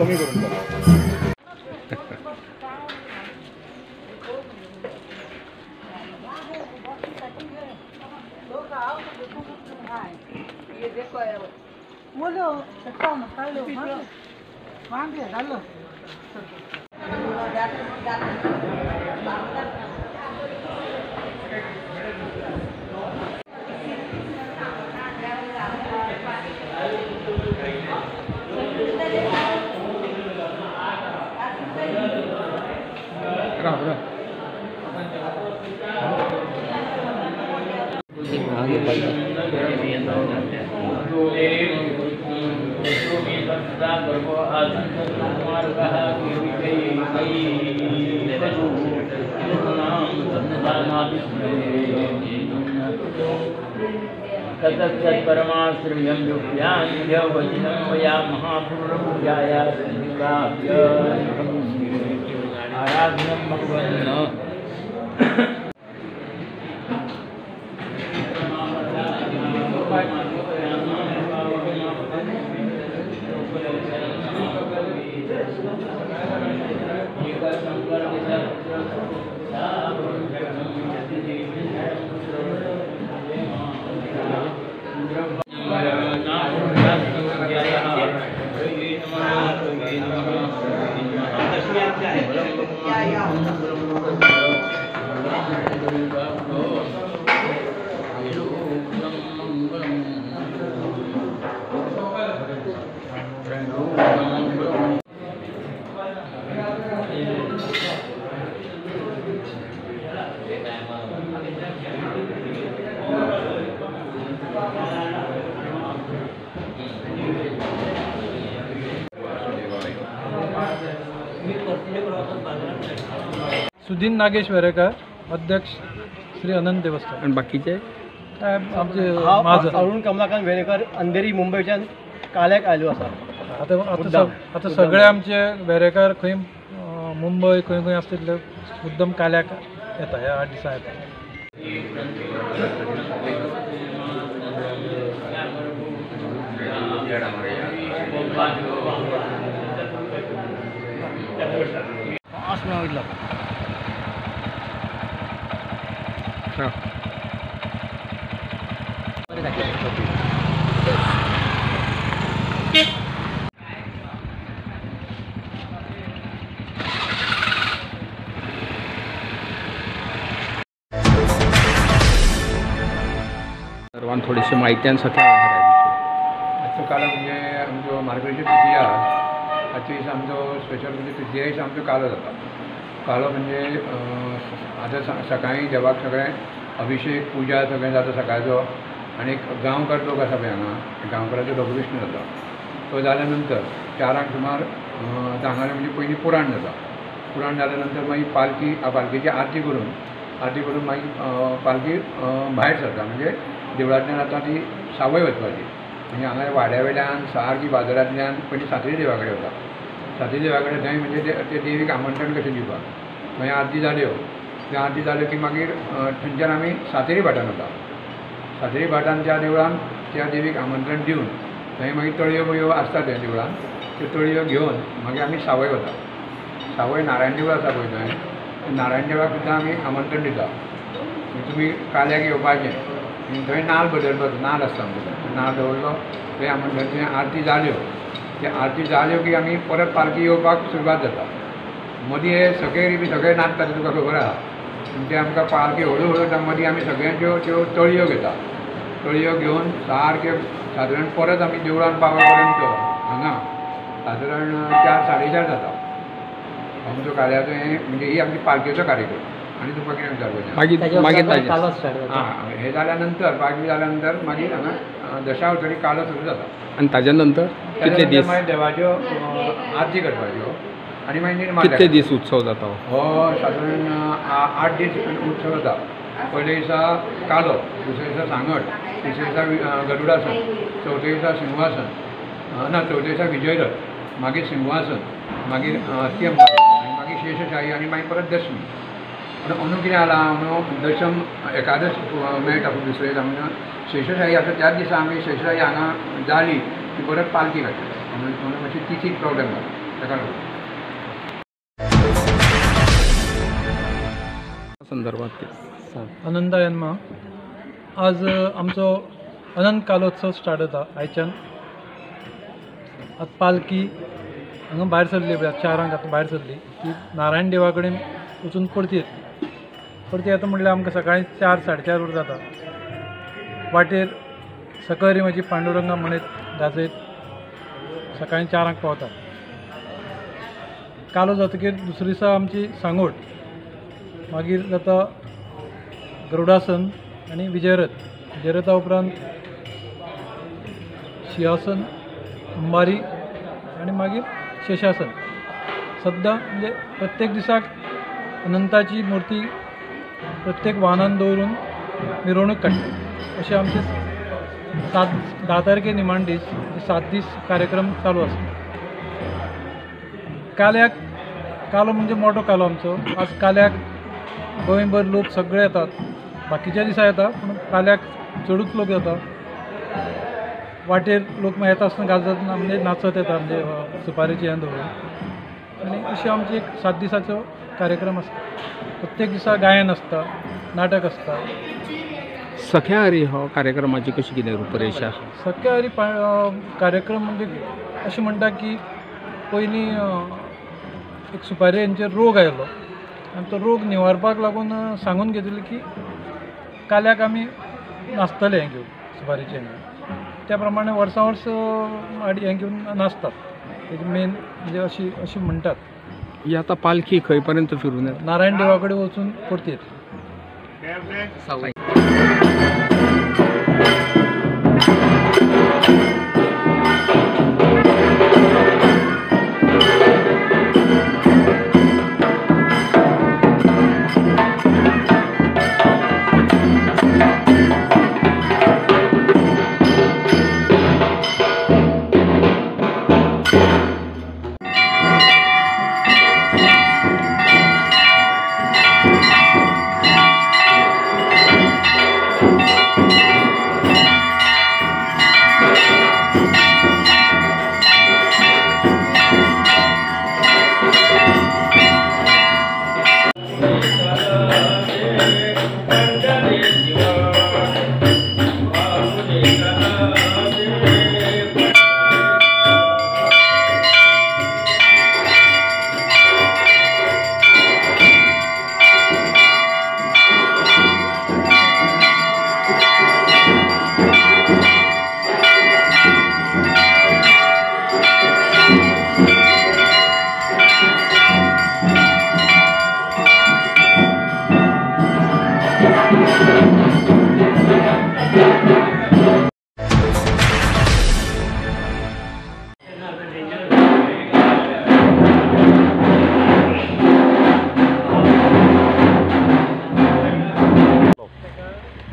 कमी करून तत्सत्परमाश्रम्यं वचनं मया महापुरुषपूजाय आराधनं भगवन् सुधीन नागेश वेरेकर, अध्यक्ष श्री अनंत देवस्थान. आणि बाकीचे आमचे अरुण कमलाकांत वेरेकर अंधेरी मुंबईच्यान काल्याक आयलो आसा. आता सगळे आमचे वेरेकर खंय मुंबय खंय खंय आसता तितले मुद्दम काल्याक येता, ह्या 8 दिसां येता. सर्वांना थोडीशी माहिती आणि सध्या आजचो कालो म्हणजे आमचो मार्गशीर तृतीया आजच्या दिसा आमचो स्पेशल म्हणजे तृतीया दिसा आमचो कालो जाता. कालो म्हणजे आतां सकाळीं देवाक सगळें अभिषेक पुजा सगळें जाता सकाळचो. आनी गांवकार लोक आसा पळय हांगा गांवकाराचो लघुविष्णू जाता. तो जाल्या नंतर 4 सुमार हांगासर म्हणजे पयलीं पुराण जाता. पुराण जाल्या नंतर मागीर पालखेची आरती करून मागीर पालखी भायर सरता. म्हणजे देवळांतल्यान आतां ती सावय वचपाची. म्हणजे हांगा वाड्या वयल्यान सारकी बाजारांतल्यान पयलीं सातेरी देवा कडेन वता. सातेरी देवा कडेन थंय म्हणजे ते देवीक आमंत्रण कशें दिवपाक. थंय आरती जाल्यो की मागीर थंयच्यान आमी सातेरी भाटान वता. सातेरी भाटान त्या देवळान त्या देवीक आमंत्रण दिवन थंय मागीर तळयो बिळयो आसता त्या देवळान. त्यो तळयो घेवन मागीर आमी सावय वता. सावय नारायण देवूळ आसा पळय थंय नारायण देवळाक सुद्दां आमी आमंत्रण दिता तुमी काल्याक येवपाचें. थंय नाल्ल बदलपाचो नाल्ल आसता आमचो. नाल्ल दवरलो थंय आमंत्रण आरती जाल्यो त्या आरती जाल्यो की आमी परत पालखी येवपाक सुरवात जाता. मदीं हे सगळे बी सगळे नाचता तें तुका खबर आहा. ते आमकां पालखी हळू हळू मदीं आमी सगळ्यांच्यो त्यो तळयो घेता. तळयो घेवन सारके सादारण परत आमी देवळान पावय पर्यंत हांगा सादारण 4-4:30 जाता. आमचो कार्याचो हें म्हणजे ही आमची पालखेचो कार्यक्रम. आनी तुका कितें विचारपाचें मागीर मागीर ताजें कालो स्टार्ट जाता हां हें जाल्यानंतर पालखी जाल्यानंतर मागीर हांगा दशावतारी कालो सुरू जाता आनी ताज्या नंतर कितले त्यानंतर दीस मागीर देवाच्यो आरती करपाच्यो आनी मागीर निर्माण कितले दीस उत्सव जाता हो? हो सादारण 8 दीस उत्सव जाता. पयले दिसा कालो, दुसरे दिसा सांगट, तिसरे दिसा गरुडासन, चवथे दिसा सिंहासन, ना चवथे दिसा विजयरथ, मागीर सिंहासन, मागीर त्यंब, आनी मागीर शेषशाही आनी मागीर परत दशमी. पूण अंदू कितें जाला अंदू दशम एकादश मेळटा पूण दुसरे दिसा म्हणजे शेषशाही आसा त्याच दिसा आमी शेषशाही हांगा जाली की परत पालखी घातली म्हणून मातशी तिथीक प्रॉब्लेम जाला ताका लागून. संदर्भात अनंत जन्म आज आमचो अनंत कालोत्सव स्टार्ट जाता आयच्यान. आज पालखी हांगा भायर सरली पळय 4 आतां भायर सरली ती नारायण देवा कडेन वचून परती येतली. परती येता म्हणल्यार आमकां सकाळीं 4 साडे 4 वर जाता. वाटेर सकरी म्हजी पांडुरंगा म्हणत गाजयत सकाळीं 4 पावता. कालो जातकीर दुसरे दिसा आमची सांगोड, मागीर जाता गरुडासन आनी विजयरथा उपरांत सिंहासन, अंबारी आनी मागीर शेषासन. सद्दां म्हणजे प्रत्येक दिसाक अनंताची मुर्ती प्रत्येक वाहनान दवरून मिरवणूक काडटा. अशें आमचे 10 तारखे निमाण दीस 7 दीस कार्यक्रम चालू आसा. काल्याक कालो म्हणजे मोठो कालो आमचो. आज काल्याक गोंयभर लोक सगळे येतात. बाकीच्या दिसा येता पूण काल्याक चडूच लोक येता. वाटेर लोक येता आसतना गाजत म्हणजे नाचत येता म्हणजे सुपारेची हें दवरून. आनी अशी आमची एक 7 दिसाचो कार्यक्रम आसता. प्रत्येक दिसा गायन आसता, नाटक आसता. सख्या हरी हो कार्यक्रमाची कशी कितें रुपरेशा? सख्या हरी कार्यक्रम म्हणजे अशें म्हणटा की पयलीं एक सुपारी हेंचेर रोग आयलो आनी तो रोग निवारपाक लागून सांगून घेतिल्लें की काल्याक आमी नाचतले हें घेवन सुपारीचें हें घेवन. त्या प्रमाणे वर्सां वर्स हें घेवन नाचतात. तेजी मेन म्हणजे अशी म्हणटात. ही आतां पालखी खंय पर्यंत फिरून येता? नारायण देवा कडेन वचून परती येतली.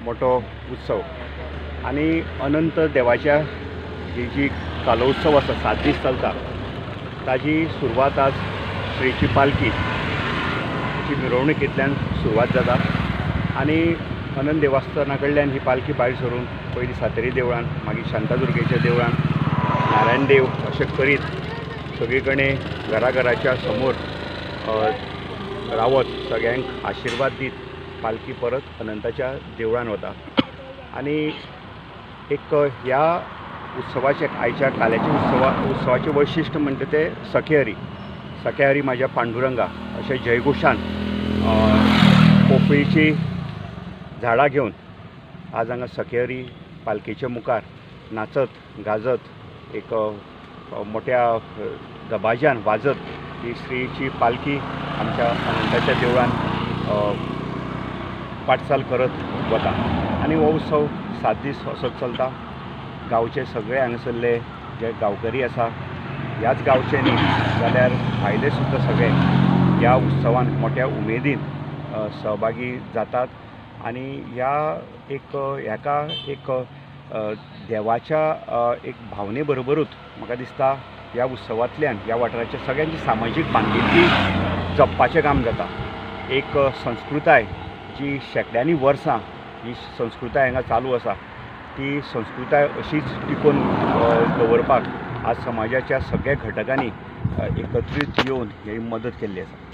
मोठो उत्सव आणि अनंत देवाच्या ही जी कालोत्सव आसा 7 दीस चलता ताजी सुरवात आज श्रीची पालखी ची मिरवणुकींतल्यान सुरवात जाता. आणि अनंत देवस्थाना कडल्यान ही पालखी भायर सरून पयलीं सातेरी देवळान, मागीर शांतादुर्गेच्या देवळान, नारायण देव अशें करीत सगळी कडेन घराघराच्या समोर रावत सगळ्यांक आशिर्वाद दीत पालखी परत अनंताच्या देवळान वता. आणि एक ह्या उत्सवाचे आयच्या काल्याच्या उत्सवाचें वैशिश्ट म्हणटा ते सख्या हरी म्हाज्या पांडुरंगा अशें जयघोशान पोफळीची झाडां घेवन आज हांगा सख्या हरी पालखेच्या मुखार नाचत गाजत एक मोठ्या दबाज्यान वाजत ही श्रीची पालखी आमच्या अनंताच्या देवळान वाटचाल करत वता आनी हो उत्सव 7 दीस असोच चलता. गांवचे सगळे हांगासरले जे गांवकरी आसा, ह्याच गांवचे न्ही जाल्यार भायले सुद्दां सगळे ह्या उत्सवान मोठ्या उमेदीन सहभागी जातात. आनी हाका एक देवाच्या एक भावने बरोबरूच म्हाका दिसता ह्या उत्सवांतल्यान ह्या वाठाराच्या सगळ्यांची सामाजीक बांदिलकी जपपाचें काम जाता. एक संस्कृताय जी शेंकड्यांनी वर्सां ही संस्कृताय हांगा चालू आसा, ती संस्कृताय अशीच टिकोवन दवरपाक आज समाजाच्या सगळ्या घटकांनी एकत्रीत येवन ही मदत केल्ली आसा.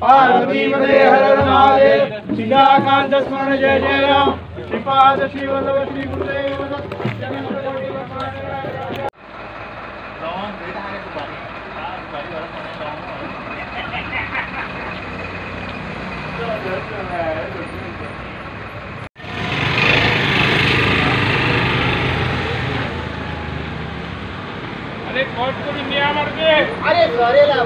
पार्वतीपदे हर महादेव श्रीकांत स्मरण जय जय राम श्रीपाद श्री वल्लभ श्री गुरुदेव अरे कोट को भी निया मार के अरे सरेला